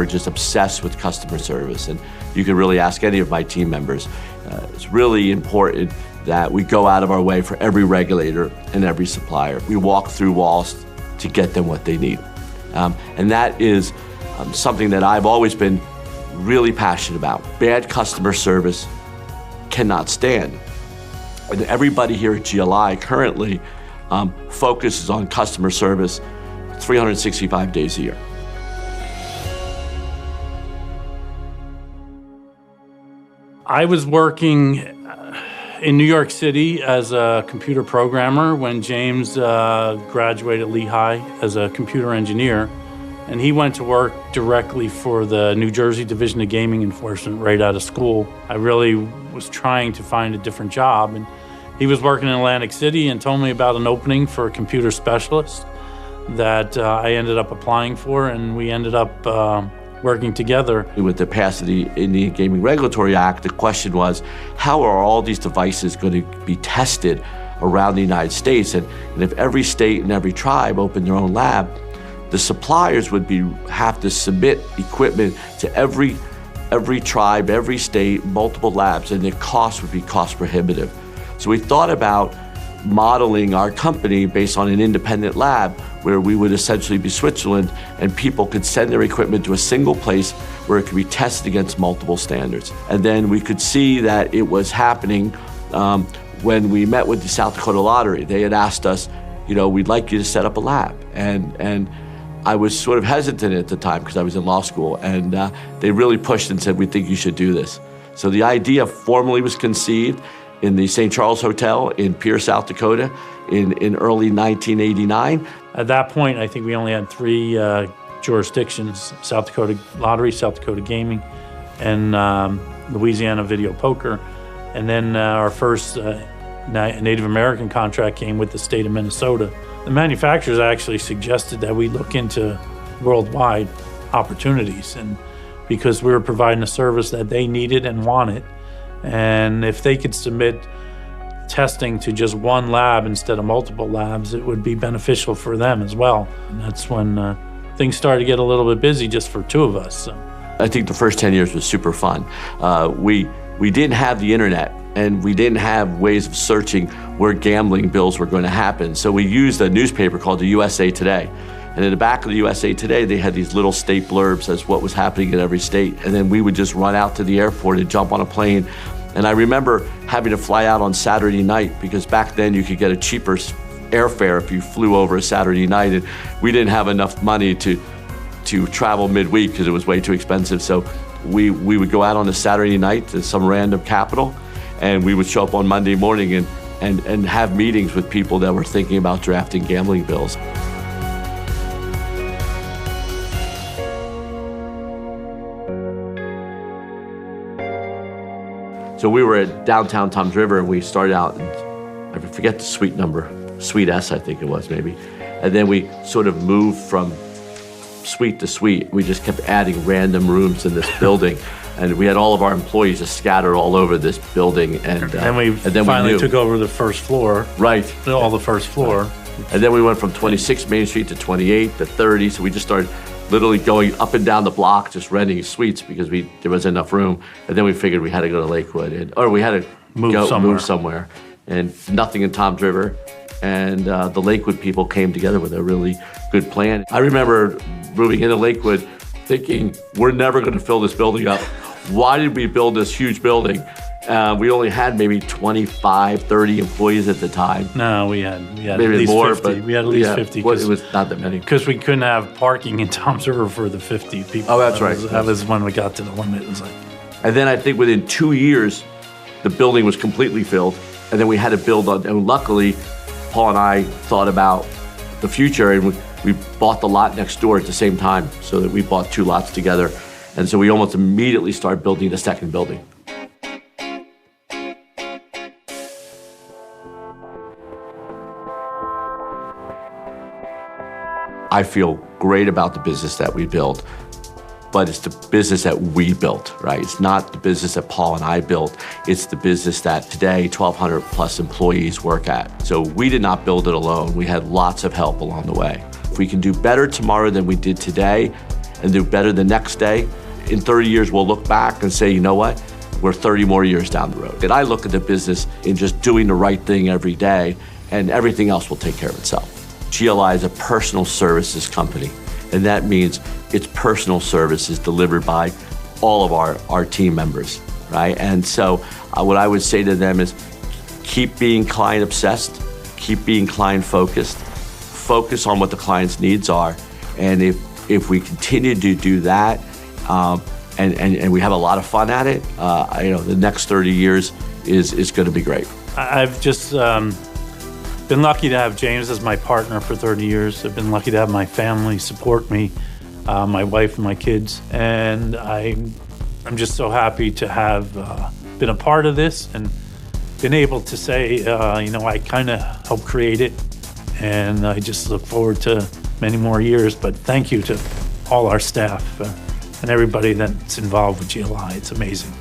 we're just obsessed with customer service. And you can really ask any of my team members. It's really important that we go out of our way for every regulator and every supplier. We walk through walls to get them what they need. And that is something that I've always been really passionate about. Bad customer service cannot stand. And everybody here at GLI currently focuses on customer service 365 days a year. I was working in New York City as a computer programmer when James graduated Lehigh as a computer engineer. And he went to work directly for the New Jersey Division of Gaming Enforcement right out of school. I really was trying to find a different job. And he was working in Atlantic City and told me about an opening for a computer specialist that I ended up applying for, and we ended up working together. With the passage of the Indian Gaming Regulatory Act, the question was, how are all these devices going to be tested around the United States? And if every state and every tribe opened their own lab, the suppliers would have to submit equipment to every tribe, every state, multiple labs, and the cost would be cost prohibitive. So we thought about modeling our company based on an independent lab where we would essentially be Switzerland and people could send their equipment to a single place where it could be tested against multiple standards. And then we could see that it was happening when we met with the South Dakota Lottery. They had asked us, we'd like you to set up a lab. And I was sort of hesitant at the time because I was in law school, and they really pushed and said, we think you should do this. So the idea formally was conceived in the St. Charles Hotel in Pierce, South Dakota in early 1989. At that point, I think we only had 3 jurisdictions: South Dakota Lottery, South Dakota Gaming, and Louisiana Video Poker. And then our first Native American contract came with the state of Minnesota. The manufacturers actually suggested that we look into worldwide opportunities, and because we were providing a service that they needed and wanted. And if they could submit testing to just one lab instead of multiple labs, it would be beneficial for them as well. And that's when things started to get a little bit busy just for 2 of us. So. I think the first 10 years was super fun. We didn't have the internet, and we didn't have ways of searching where gambling bills were going to happen. So we used a newspaper called the USA Today. And in the back of the USA Today, they had these little state blurbs as what was happening in every state. And then we would just run out to the airport and jump on a plane. And I remember having to fly out on Saturday night because back then you could get a cheaper airfare if you flew over a Saturday night. And we didn't have enough money to travel midweek because it was way too expensive. So we would go out on a Saturday night to some random capital, and we would show up on Monday morning and have meetings with people that were thinking about drafting gambling bills. So we were at downtown Toms River, and we started out, I forget the suite number, Suite S, I think it was maybe. And then we sort of moved from suite to suite. We just kept adding random rooms in this building. And we had all of our employees just scattered all over this building. And then we finally took over the first floor. Right. All the first floor. And then we went from 26 Main Street to 28 to 30. So we just started literally going up and down the block, just renting suites because there wasn't enough room. And then we figured we had to go to Lakewood, or we had to move somewhere. And nothing in Toms River. And the Lakewood people came together with a really good plan. I remember moving into Lakewood thinking, we're never going to fill this building up. Why did we build this huge building? We only had maybe 25, 30 employees at the time. No, we had maybe at least more, 50. We had at least 50. Well, it was not that many. Because we couldn't have parking in Toms River for the 50 people. Oh, that's right. That was when we got to the limit. It was like. And then I think within 2 years, the building was completely filled. And then we had to build on, and luckily, Paul and I thought about the future, and we bought the lot next door at the same time, so that we bought 2 lots together. And so we almost immediately started building the second building. I feel great about the business that we built, but it's the business that we built, right? It's not the business that Paul and I built. It's the business that today 1,200 plus employees work at. So we did not build it alone. We had lots of help along the way. If we can do better tomorrow than we did today, and do better the next day, in 30 years we'll look back and say, you know what, we're 30 more years down the road. And I look at the business in just doing the right thing every day, and everything else will take care of itself. GLI is a personal services company, and that means it's personal services delivered by all of our team members, right? And so what I would say to them is keep being client obsessed, keep being client focused, focus on what the client's needs are, and if we continue to do that, and we have a lot of fun at it, the next 30 years is going to be great. I've just been lucky to have James as my partner for 30 years. I've been lucky to have my family support me, my wife and my kids, and I'm just so happy to have been a part of this and been able to say, I kind of helped create it, and I just look forward to many more years. But thank you to all our staff and everybody that's involved with GLI. It's amazing.